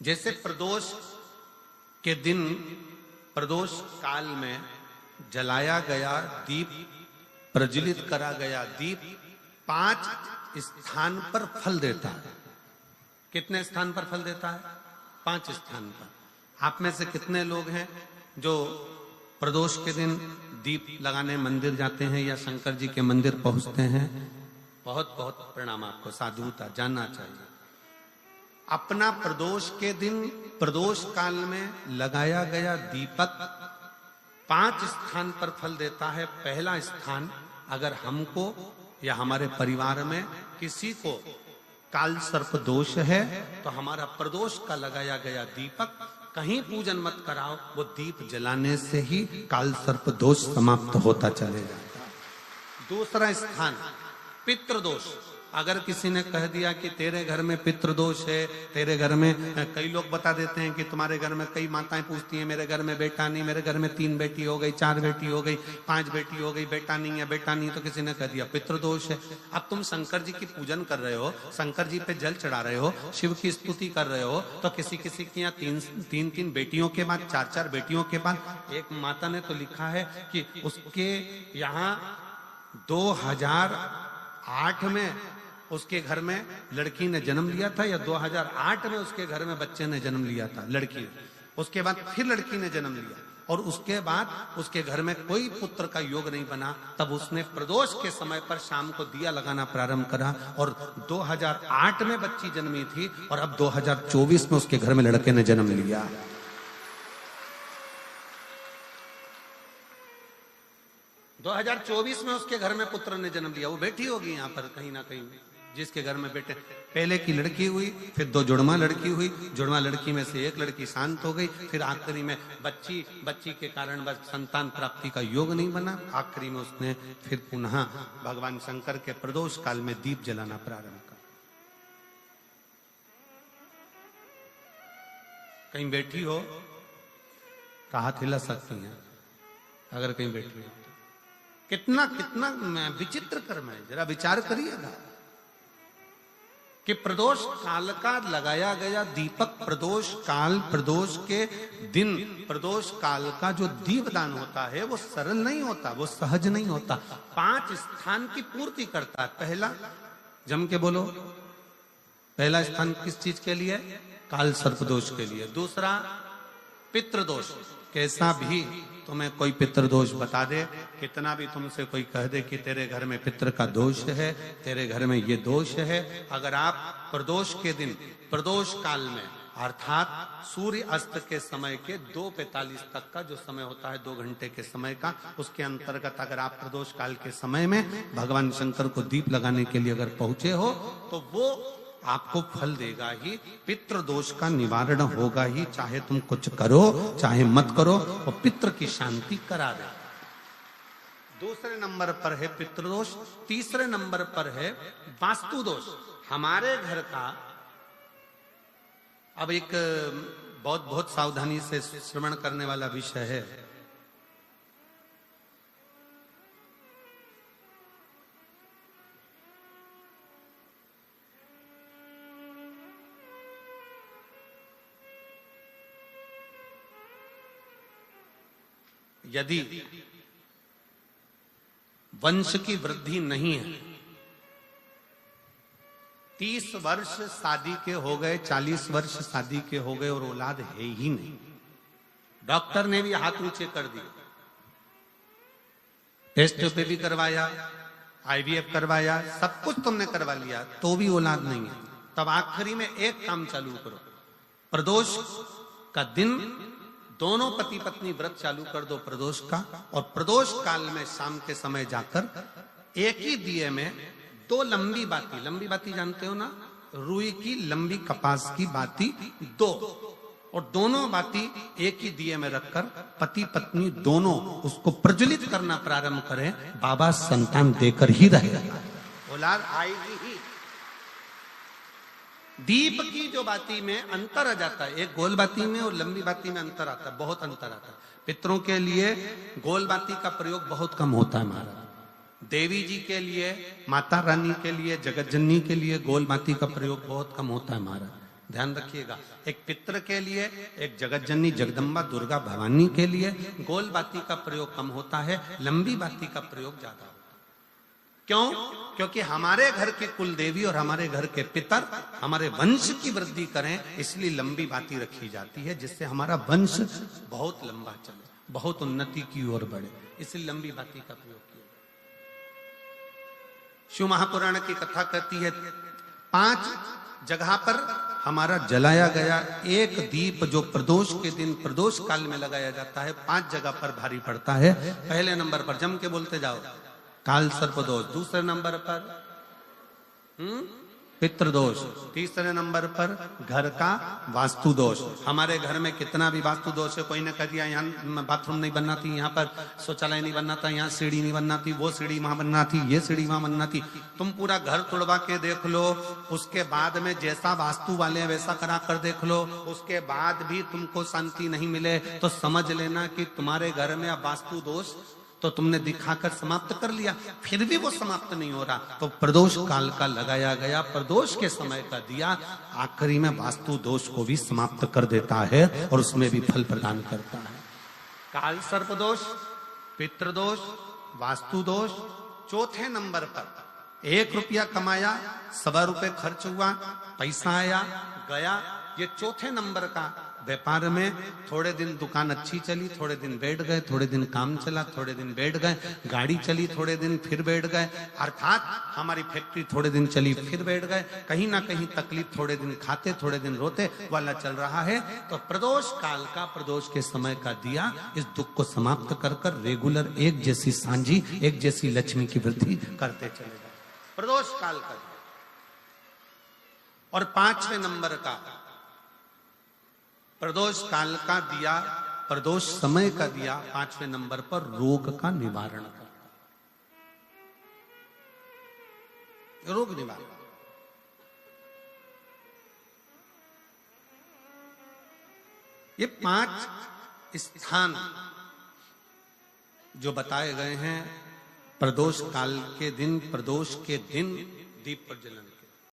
जैसे प्रदोष के दिन प्रदोष काल में जलाया गया दीप, प्रज्वलित करा गया दीप 5 स्थान पर फल देता है। कितने स्थान पर फल देता है? 5 स्थान पर। आप में से कितने लोग हैं जो प्रदोष के दिन दीप लगाने मंदिर जाते हैं या शंकर जी के मंदिर पहुंचते हैं? बहुत बहुत प्रणाम आपको, साधुता जानना चाहिए। अपना प्रदोष के दिन प्रदोष काल में लगाया गया दीपक 5 स्थान पर फल देता है। पहला स्थान, अगर हमको या हमारे परिवार में किसी को काल सर्प दोष है तो हमारा प्रदोष का लगाया गया दीपक कहीं पूजन मत कराओ, वो दीप जलाने से ही काल सर्प दोष समाप्त होता चले जाता है। दूसरा स्थान, पितृदोष। अगर किसी ने कह दिया कि तेरे घर में पितृदोष है, तेरे घर में, कई लोग बता देते हैं कि तुम्हारे घर में, कई माताएं पूछती हैं मेरे घर में बेटा नहीं, मेरे घर में 3 बेटी हो गई, 4 बेटी हो गई, 5 बेटी हो गई, बेटा नहीं है, बेटा नहीं, तो किसी ने कह दिया पितृदोष है। अब तुम शंकर जी की पूजन कर रहे हो, शंकर जी पे जल चढ़ा रहे हो, शिव की स्तुति कर रहे हो, तो किसी किसी की यहाँ 3 बेटियों के बाद, 4 बेटियों के बाद, एक माता ने तो लिखा है कि उसके यहाँ 2008 में उसके घर में लड़की ने जन्म लिया था, या 2008 में उसके घर में बच्चे ने जन्म लिया था, लड़की। उसके बाद फिर लड़की ने जन्म लिया और उसके बाद उसके घर में कोई पुत्र का योग नहीं बना। तब उसने प्रदोष के समय पर शाम को दिया लगाना प्रारंभ करा और 2008 में बच्ची जन्मी थी और अब 2024 में उसके घर में लड़के ने जन्म लिया। दो 2024 में उसके घर में पुत्र ने जन्म लिया। वो बेटी होगी यहाँ पर कहीं ना कहीं, जिसके घर में बेटे। पहले की लड़की हुई, फिर 2 जुड़वा लड़की हुई, जुड़वा लड़की में से एक लड़की शांत हो गई, फिर आखिरी में बच्ची के कारण बस संतान प्राप्ति का योग नहीं बना। आखिरी में उसने फिर पुनः भगवान शंकर के प्रदोष काल में दीप जलाना प्रारंभ कर। कहीं बैठी हो तो हाथ हिला सकती हैं, अगर कहीं बैठी हो। कितना कितना विचित्र कर्म है, जरा विचार करिएगा कि प्रदोष काल का लगाया गया दीपक, प्रदोष काल, प्रदोष के दिन, प्रदोष काल का जो दीपदान होता है वो सरल नहीं होता, वो सहज नहीं होता। 5 स्थान की पूर्ति करता है। पहला, जम के बोलो, पहला स्थान किस चीज के लिए? काल सर्प दोष के लिए। दूसरा, पितृदोष। कैसा भी तुम्हें कोई पितृदोष बता दे, कितना भी तुमसे कोई कह दे कि तेरे घर में पितृ का दोष है, तेरे घर में ये दोष है, अगर आप प्रदोष के दिन, प्रदोष काल में, अर्थात सूर्य अस्त के समय के 2:45 तक का जो समय होता है, 2 घंटे के समय का, उसके अंतर्गत अगर आप प्रदोष काल के समय में भगवान शंकर को दीप लगाने के लिए अगर पहुंचे हो तो वो आपको फल देगा ही, पितृदोष का निवारण होगा ही। चाहे तुम कुछ करो चाहे मत करो, वो पितृ की शांति करा दे। दूसरे नंबर पर है पितृदोष। तीसरे नंबर पर है वास्तु दोष। हमारे घर का, अब एक बहुत सावधानी से श्रवण करने वाला विषय है। यदि वंश की वृद्धि नहीं है, 30 वर्ष शादी के हो गए, 40 वर्ष शादी के हो गए और औलाद है ही नहीं, डॉक्टर ने भी हाथ ऊंचे कर दिए, टेस्ट पे भी करवाया, IVF करवाया, सब कुछ तुमने करवा लिया, तो भी औलाद नहीं है, तब आखिरी में एक काम चालू करो। प्रदोष का दिन दोनों पति पत्नी व्रत चालू कर दो प्रदोष का, और प्रदोष काल में शाम के समय जाकर एक ही दिए में 2 लंबी बाती जानते हो ना, रुई की लंबी कपास की बाती 2, और दोनों बाती एक ही दिए में रखकर पति पत्नी दोनों उसको प्रज्वलित करना प्रारंभ करें। बाबा संतान देकर ही रहेगा, औलाद आएगी ही। दीप की जो बाती में अंतर आ जाता है, एक गोल बाती में और लंबी बाती में अंतर आता है, बहुत अंतर आता है। पितरों के लिए गोल बाती का प्रयोग बहुत कम होता है महाराज। देवी जी के लिए, माता रानी के लिए, जगत जननी के लिए गोल बाती का प्रयोग बहुत कम होता है महाराज। ध्यान रखिएगा। एक पितृ के लिए, एक जगत जननी जगदम्बा दुर्गा भवानी के लिए गोल बाती का प्रयोग कम होता है, लंबी बाती का प्रयोग ज्यादा होता है। क्यों? क्योंकि हमारे घर के कुल देवी और हमारे घर के पितर हमारे वंश की वृद्धि करें, इसलिए लंबी बाती रखी जाती है, जिससे हमारा वंश बहुत लंबा चले, बहुत उन्नति की ओर बढ़े, इसलिए लंबी बाती का प्रयोग किया। शिव महापुराण की कथा कहती है 5 जगह पर हमारा जलाया गया एक दीप जो प्रदोष के दिन प्रदोष काल में लगाया जाता है, 5 जगह पर भारी पड़ता है। पहले नंबर पर जम के बोलते जाओ, काल सर्प दोष। दूसरे नंबर पर पितृदोष। तीसरे नंबर पर घर का वास्तु दोष। हमारे घर में कितना भी वास्तु दोष है, कोई ने कह दिया यहाँ बाथरूम नहीं बनना थी, यहाँ पर शौचालय नहीं बनना था, यहाँ सीढ़ी नहीं बनना थी, वो सीढ़ी वहां बनना थी, ये सीढ़ी वहां बनना थी। तुम पूरा घर तुड़वा के देख लो, उसके बाद में जैसा वास्तु वाले हैं वैसा करा कर देख लो, उसके बाद भी तुमको शांति नहीं मिले तो समझ लेना कि तुम्हारे घर में अब वास्तु दोष तो तुमने दिखाकर समाप्त कर लिया, फिर भी वो समाप्त नहीं हो रहा, तो प्रदोष काल का लगाया गया प्रदोष के समय का दिया आखिरी में वास्तु दोष को भी समाप्त कर देता है और उसमें भी फल प्रदान करता है। काल सर्प दोष, पितृदोष, वास्तु दोष। चौथे नंबर पर 1 रुपया कमाया, 1.25 रुपए खर्च हुआ, पैसा आया गया। ये चौथे नंबर का व्यापार में थोड़े दिन दुकान अच्छी चली, थोड़े दिन बैठ गए, थोड़े दिन काम चला, थोड़े दिन बैठ गए, गाड़ी चली थोड़े दिन फिर बैठ गए, अर्थात हमारी फैक्ट्री थोड़े दिन चली फिर बैठ गए, कहीं ना कहीं तकलीफ, थोड़े दिन खाते थोड़े दिन रोते वाला चल रहा है। तो प्रदोष काल का, प्रदोष के समय का दिया इस दुख को समाप्त कर कर रेगुलर एक जैसी सांझी, एक जैसी लक्ष्मी की वृद्धि करते चले गए, प्रदोष काल का। और 5वें नंबर का प्रदोष काल का दिया, प्रदोष समय का दिया 5वें नंबर पर रोग का निवारण करता, रोग निवारण। ये 5 स्थान जो बताए गए हैं प्रदोष काल के दिन, प्रदोष के दिन दीप प्रज्वलन।